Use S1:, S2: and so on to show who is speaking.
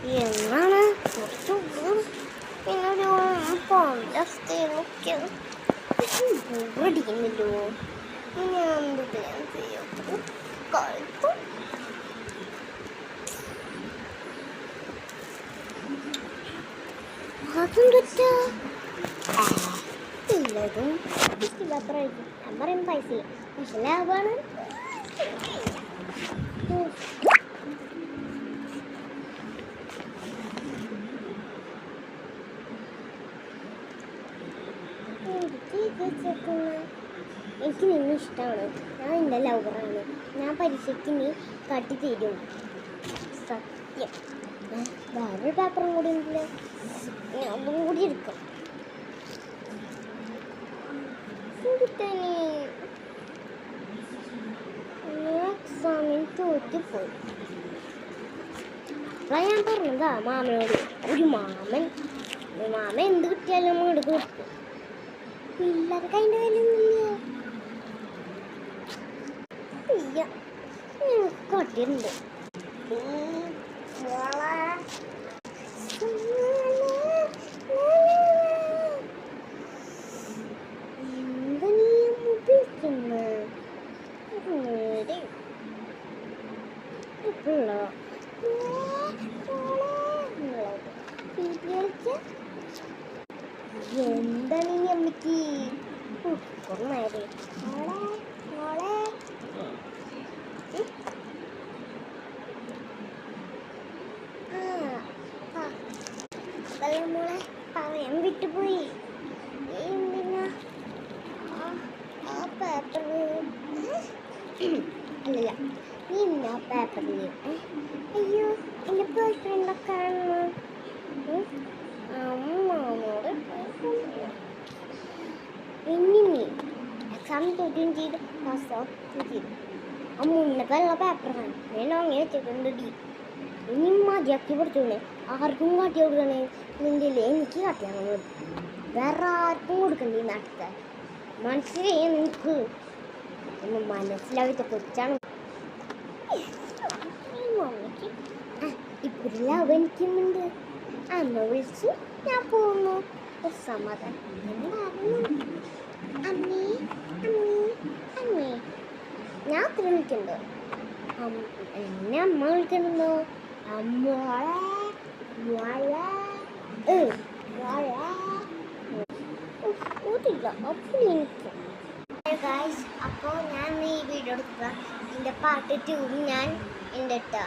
S1: എന്നാണ് കുറച്ച് പിന്നൊരു അവസ്ഥയിലൊക്കെ ബോറടിക്കുന്നില്ലോ. ഞാൻ എന്ത് പ്ലാൻ ചെയ്യാം? കളിക്കും അതും തെറ്റാ ഇല്ലതും അത്ര ഞാൻ പറയും പൈസ പക്ഷെ ലാഭമാണ്. എനിക്ക് നിന്നെ ഇഷ്ടമാണ്. ഞാൻ എൻ്റെ ലവറാണ്. ഞാൻ പരീക്ഷയ്ക്ക് നീ കാട്ടി തരും. സത്യം. വേറൊരു പേപ്പറും കൂടി ഉണ്ടല്ലോ, ഞാൻ അതും കൂടി എടുക്കാം. എക്സാമിന് തോറ്റിപ്പോയി. അതാ ഞാൻ പറഞ്ഞതാ മാമനോട്. ഒരു മാമൻ എന്ത് കിട്ടിയാലും നമ്മൾ എടുത്ത് കൊടുക്കും. പിള്ളേർക്ക് അതിൻ്റെ വിലയൊന്നുമില്ല. കാട്ടിയിട്ടുണ്ട്. എന്താ നീ ഉപയോഗിക്കുന്നത്? എന്താ നീ അമ്മക്ക് കുക്കർമാര് മോളെ പറയാൻ വിട്ടുപോയി. എന്തിനാ ആ പേപ്പറിൽ അല്ലല്ല നീ എന്നാ പേപ്പറിൽ അയ്യോ എൻ്റെ ബോയ് ഫ്രണ്ടൊക്കെ കാണുന്നു. അമ്മോട് ഇനി എക്സാം തോറ്റും ചെയ്ത് പാസ്സാക്കുകയും ചെയ്തു. ആ മുന്നൊക്കെയുള്ള പേപ്പറാണ് ഞാൻ അങ്ങനെ വെച്ചിട്ടുണ്ട്. ഇനി മതിയാക്കി പഠിച്ചോളെ. ആർക്കും കാട്ടി കൊടുക്കണേ നിൻ്റെ എനിക്ക് കാട്ടിയാണ് മതി. വേറെ ആർക്കും കൊടുക്കണ്ടേ ഈ നാട്ടിൽ. മനസ്സിലായി നിനക്ക് ഒന്ന് മനസ്സിലാവിച്ച കൊച്ചാണ്. മമ്മിക്ക് ഇപ്പൊരു ലവ് എനിക്കുന്നുണ്ട്. അമ്മ വിളിച്ച് ഞാൻ പോകുന്നു. ഒരു സമാധാനം. അമ്മേ അമ്മേ അമ്മേ ഞാൻ അത്ര വിളിക്കണ്ടോ? എന്നെ അമ്മ വിളിക്കണല്ലോ. അമ്മോളെ അപ്പോൾ ഞാൻ ഈ വീഡിയോ എടുക്കുക. എൻ്റെ പാർട്ട് 2 ഞാൻ ഉണ്ട് കേട്ടോ.